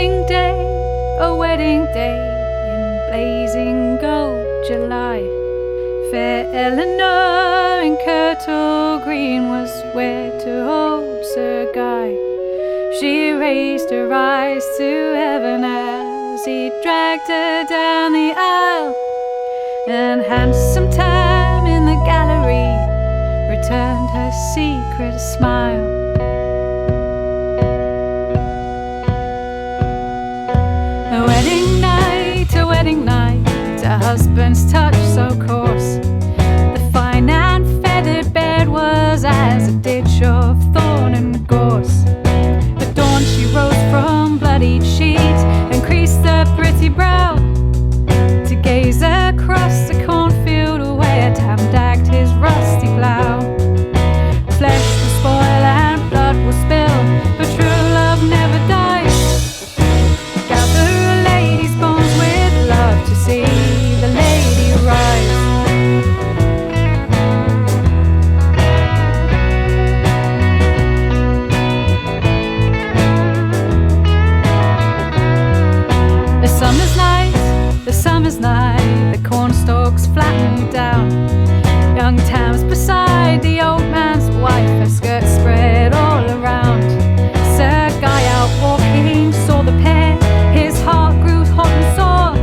a wedding day in blazing gold July. Fair Eleanor in Kirtle Green was wed to old Sir Guy. She raised her eyes to heaven as he dragged her down the aisle, and handsome Tam in the gallery returned her secret smile. A wedding night, a husband's touch so coarse. The fine and feathered bed was as a ditch of thorn and gorse. At dawn she rose from bloodied sheet and creased her pretty brow to gaze across the cornfield where Tam dagged his rusty plough. Flesh will spoil and blood will spill, but true love never dies. Gather a lady's bones with love to see the lady rise. The summer's night, the cornstalks flattened down. Young Tam's beside the old man's wife, her skirts spread all around. Sir Guy out walking saw the pair, his heart grew hot and sore.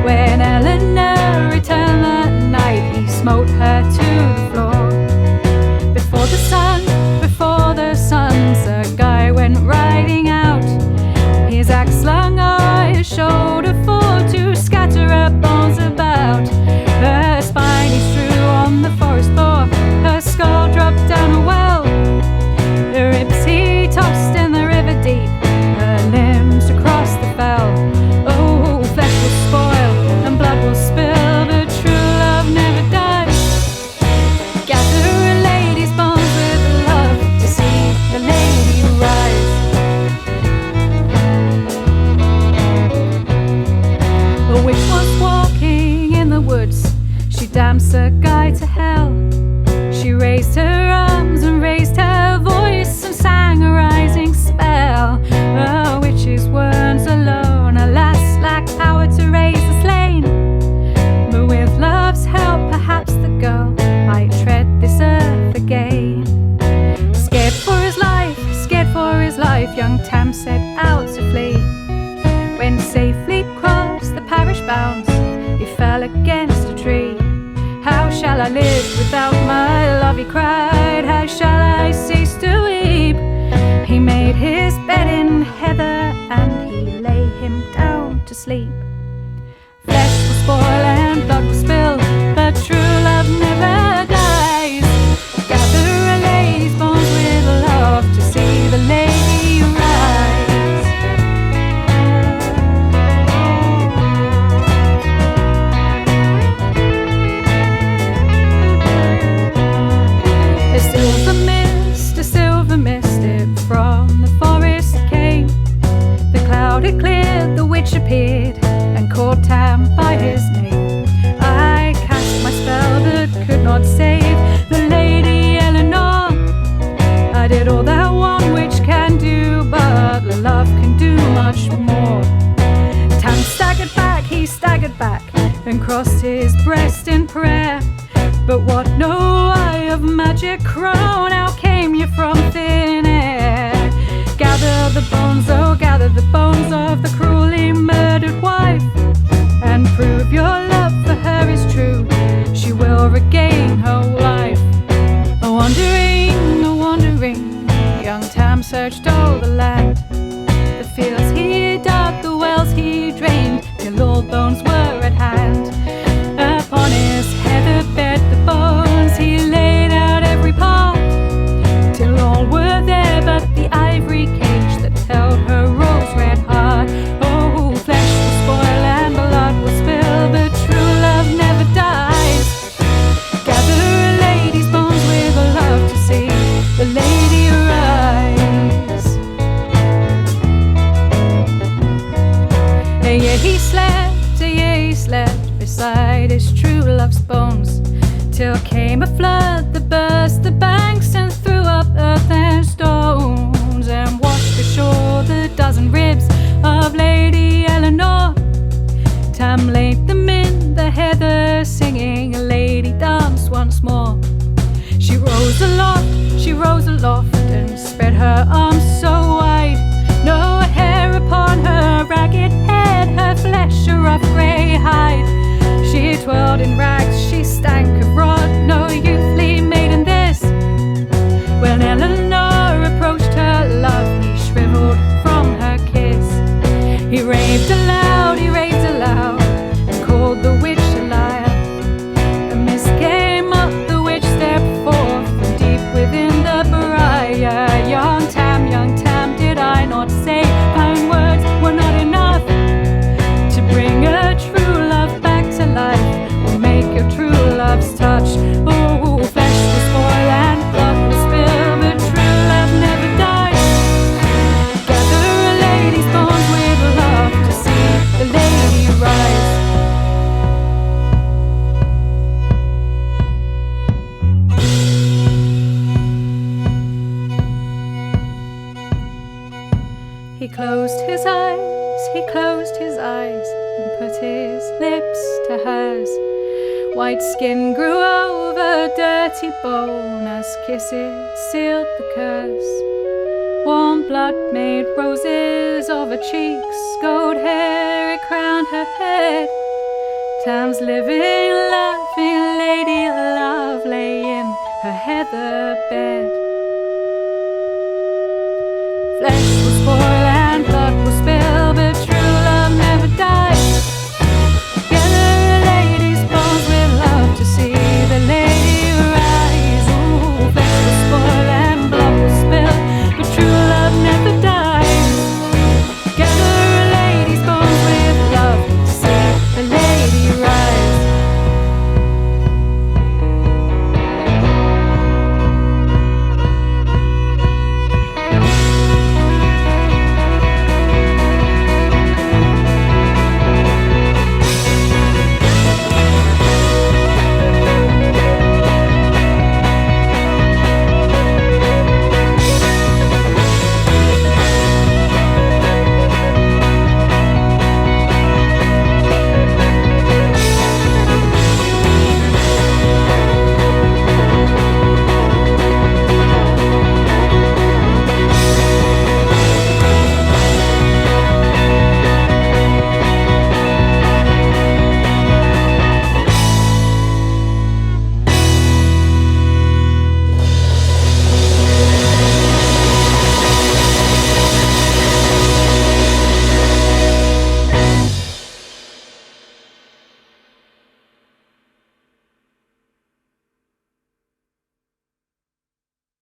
When Eleanor returned that night, he smote her to the floor. Before the sun, Sir Guy went riding out. His axe slung o'er his shoulder for to scatter her bones about. Her spine he strew on the forest floor, her skull dropped down a well. Her ribs he tossed in the river deep, her limbs across the fell. Oh, flesh will spoil and blood will spill, but true love never dies. Gather a lady's bones with love to see the lady rise. A witch was walking in the woods, she damned Sir Guy to hell. She raised her arms and raised her voice and sang a rising spell. A witch's words alone, alas, lack power to raise the slain. But with love's help, perhaps the girl might tread this earth again. Scared for his life, young Tam set out to flee. When safely crossed the parish bounds, he fell against a tree. How shall I live without my love, he cried, how shall I cease to weep? He made his bed in heather and he lay him down to sleep. Flesh will spoil and blood will spill, but true love never dies. Gather a lady's bones with love to see the lady rise. A silver mist, it from the forest came. The cloud had cleared, the witch appeared and called Tam by his name. I cast my spell but could not save the lady Eleanor. I did all that one witch can do, but love can do much more. Tam he staggered back and crossed his breast in prayer. But what know I of magic crown? How came you from thin air? Gather the bones, oh gather the bones of the cruelly murdered wife, and prove your love for her is true, she will regain her life. A wandering, young Tam searched all the land. The fields he dug, the wells he drained, till all bones were at hand. Upon his heather bed the bones he laid out every part, till all were there but the ivory cage that held her rose-red heart. Oh, flesh will spoil and blood will spill, but true love never dies. Gather a lady's bones with love to see the lady rise. Yeah, he slept beside his true love's bones, till came a flood that burst the banks and threw up earth and stones, and washed ashore the dozen ribs Tam laid them in the heather, singing a lady dance once more. She rose aloft and spread her arms so wide. No hair upon her ragged head, her flesh a rough grey hide. She twirled in rags, she stank of rot, no youthly maiden this. When Eleanor approached her love, he shriveled from her kiss. He raved aloud, and called the witch a liar. A mist came up, the witch stepped forth from deep within the briar. Young Tam, did I not say fine words were not enough to bring a true love back to life, or make your true love's touch? Oh, flesh will spoil and blood will spill, but true love never dies. Gather a lady's bones with love to see the lady rise. He closed his eyes and put his lips to hers. White skin grew over dirty bone as kisses sealed the curse. Warm blood made roses of her cheeks, gold hair it crowned her head. Tam's living, laughing lady love lay in her heather bed. Flesh was spoiled